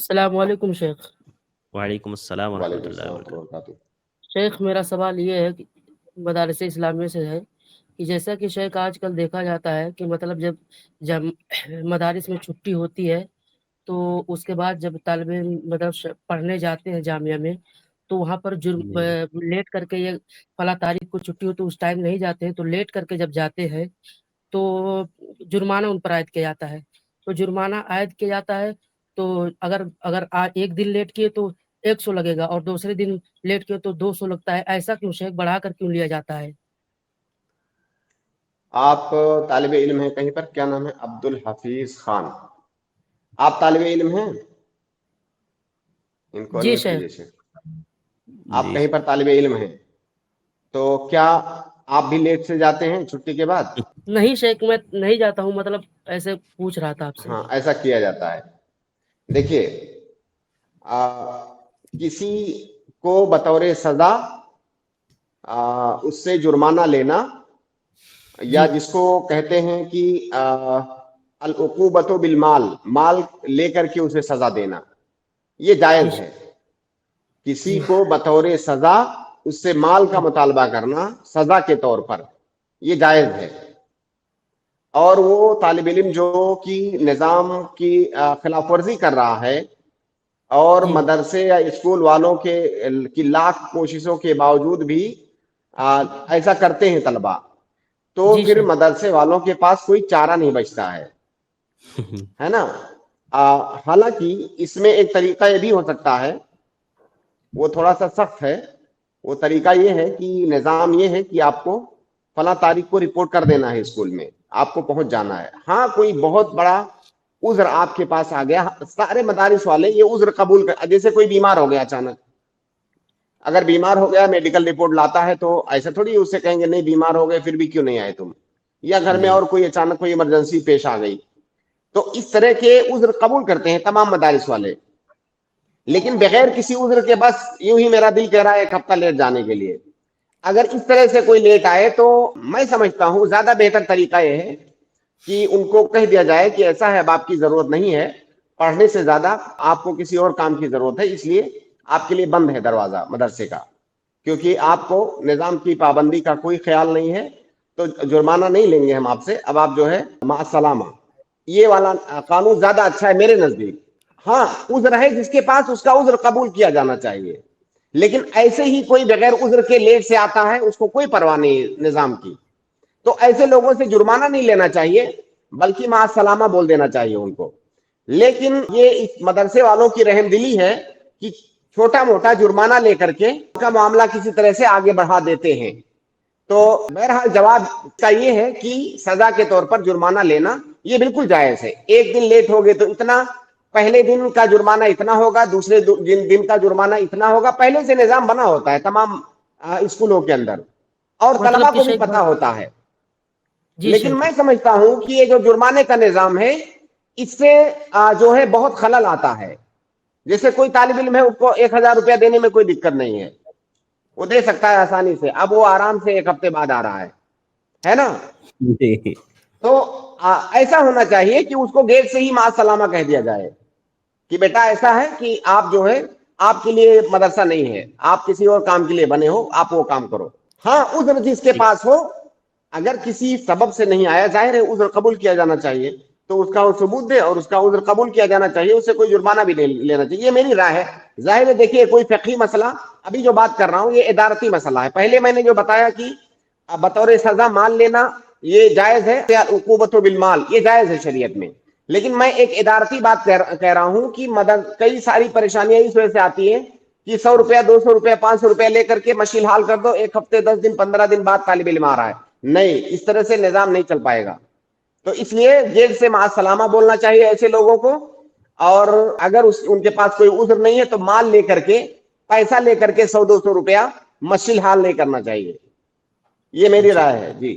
السلام علیکم شیخ۔ وعلیکم السلام ورحمۃ وعلیکم اللہ السلام ورحمۃ اللہ وبرکاتہ۔ وبرکاتہ۔ شیخ میرا سوال یہ ہے کہ مدارس اسلامیہ سے ہے کہ جیسا کہ شیخ آج کل دیکھا جاتا ہے کہ مطلب جب مدارس میں چھٹی ہوتی ہے تو اس کے بعد جب طالب علم مطلب پڑھنے جاتے ہیں جامعہ میں تو وہاں پر جی لیٹ کر کے یہ فلاں تاریخ کو چھٹی ہو تو اس ٹائم نہیں جاتے ہیں، تو لیٹ کر کے جب جاتے ہیں تو جرمانہ ان پر عائد کیا جاتا ہے۔ تو جرمانہ عائد کیا جاتا ہے تو اگر ایک دن لیٹ کیے تو 100 لگے گا، اور دوسرے دن لیٹ کیے تو 200 لگتا ہے۔ ایسا کیوں شیخ بڑھا کر کیوں لیا جاتا ہے؟ آپ طالب علم ہیں کہیں پر؟ کیا نام ہے؟ عبد الحفیظ خان، آپ طالب علم ہیں؟ ان کو جی انمیوٹ شیخ۔ کیجیے۔ آپ جی کہیں پر طالب علم ہیں تو کیا آپ بھی لیٹ سے جاتے ہیں چھٹی کے بعد؟ نہیں شیخ، میں نہیں جاتا ہوں، مطلب ایسے پوچھ رہا تھا آپ سے۔ ہاں، ایسا کیا جاتا ہے۔ دیکھیے، کسی کو بطور سزا اس سے جرمانہ لینا، یا جی جس کو کہتے ہیں کہ العقوبۃ بالمال، مال لے کر کے اسے سزا دینا، یہ جی جائز ہے۔ کسی جی کو بطور سزا اس سے مال کا مطالبہ کرنا سزا کے طور پر، یہ جائز ہے۔ اور وہ طالب علم جو کہ نظام کی خلاف ورزی کر رہا ہے اور جی مدرسے یا اسکول والوں کی لاکھ کوششوں کے باوجود بھی ایسا کرتے ہیں طلبہ، تو جی پھر شیخ۔ مدرسے والوں کے پاس کوئی چارہ نہیں بچتا ہے نا۔ حالانکہ اس میں ایک طریقہ یہ بھی ہو سکتا ہے، وہ تھوڑا سا سخت ہے۔ وہ طریقہ یہ ہے کہ نظام یہ ہے کہ آپ کو فلاں تاریخ کو رپورٹ کر دینا ہے، اسکول میں آپ کو پہنچ جانا ہے۔ ہاں، کوئی بہت بڑا عذر آپ کے پاس آ گیا، سارے مدارس والے یہ عذر قبول کر، جیسے کوئی بیمار ہو گیا اچانک، اگر بیمار ہو گیا میڈیکل رپورٹ لاتا ہے تو ایسا تھوڑی اس سے کہیں گے نہیں بیمار ہو گئے پھر بھی کیوں نہیں آئے تم، یا گھر میں جی اور کوئی اچانک کوئی ایمرجنسی پیش آ گئی، تو اس طرح کے عذر قبول کرتے ہیں تمام مدارس والے۔ لیکن بغیر کسی عذر کے بس یوں ہی میرا دل کہہ رہا ہے ایک ہفتہ لیٹ جانے کے لیے، اگر اس طرح سے کوئی لیٹ آئے تو میں سمجھتا ہوں زیادہ بہتر طریقہ یہ ہے کہ ان کو کہہ دیا جائے کہ ایسا ہے، اب آپ کی ضرورت نہیں ہے پڑھنے سے، زیادہ آپ کو کسی اور کام کی ضرورت ہے، اس لیے آپ کے لیے بند ہے دروازہ مدرسے کا، کیونکہ آپ کو نظام کی پابندی کا کوئی خیال نہیں ہے، تو جرمانہ نہیں لیں گے ہم آپ سے، اب آپ جو ہے مع السلامہ۔ یہ والا قانون زیادہ اچھا ہے میرے نزدیک۔ ہاں، عذر ہے جس کے پاس، اس کا عذر قبول کیا جانا چاہیے، لیکن ایسے ہی کوئی بغیر عذر کے لیٹ سے آتا ہے، اس کو کوئی پرواہ نہیں نظام کی، تو ایسے لوگوں سے جرمانہ نہیں لینا چاہیے، بلکہ مع السلامہ بول دینا چاہیے ان کو۔ لیکن یہ اس مدرسے والوں کی رحم دلی ہے کہ چھوٹا موٹا جرمانہ لے کر کے ان کا معاملہ کسی طرح سے آگے بڑھا دیتے ہیں۔ تو بہرحال جواب کا یہ ہے کہ سزا کے طور پر جرمانہ لینا یہ بالکل جائز ہے۔ ایک دن لیٹ ہو گئے تو اتنا، پہلے دن کا جرمانہ اتنا ہوگا، دوسرے دن کا جرمانہ اتنا ہوگا، پہلے سے نظام بنا ہوتا ہے تمام اسکولوں کے اندر، اور طلبہ مطلب کہ کو بھی شیخ پتا ہوتا ہے۔ جی لیکن شیخ۔ میں سمجھتا ہوں کہ یہ جو جرمانے کا نظام ہے، اس سے جو ہے بہت خلل آتا ہے۔ جیسے کوئی طالب علم ہے، اس کو 1000 روپیہ دینے میں کوئی دقت نہیں ہے، وہ دے سکتا ہے آسانی سے، اب وہ آرام سے ایک ہفتے بعد آ رہا ہے نا۔ جی تو ایسا ہونا چاہیے کہ اس کو گیٹ سے ہی مع السلامہ کہہ دیا جائے کہ بیٹا ایسا ہے کہ آپ جو ہے، آپ کے لیے مدرسہ نہیں ہے، آپ کسی اور کام کے لیے بنے ہو، آپ وہ کام کرو۔ ہاں، عذر جس کے پاس ہو، اگر کسی سبب سے نہیں آیا، ظاہر ہے عذر قبول کیا جانا چاہیے، تو اس کا وہ ثبوت دے اور اس کا عذر قبول کیا جانا چاہیے، اس سے کوئی جرمانہ بھی لینا چاہیے، یہ میری رائے ہے۔ ظاہر ہے دیکھیے، کوئی فقہی مسئلہ ابھی جو بات کر رہا ہوں یہ ادارتی مسئلہ ہے۔ پہلے میں نے جو بتایا کہ بطور سزا مال لینا یہ جائز ہے، عقوبۃ بالمال یہ جائز ہے شریعت میں، لیکن میں ایک ادارتی بات کہہ رہا ہوں کہ کئی ساری پریشانیاں اس وجہ سے آتی ہیں کہ 100 روپیہ 200 روپیہ 500 روپیہ لے کر کے مشیل حال کر دو، ایک ہفتے 10 دن 15 دن بعد طالب علم آ رہا ہے، نہیں، اس طرح سے نظام نہیں چل پائے گا۔ تو اس لیے جیل سے مع السلامہ بولنا چاہیے ایسے لوگوں کو، اور اگر ان کے پاس کوئی عذر نہیں ہے تو مال لے کر کے، پیسہ لے کر کے 100 200 روپیہ مشیل حال نہیں کرنا چاہیے، یہ میری اچھا رائے ہے جی۔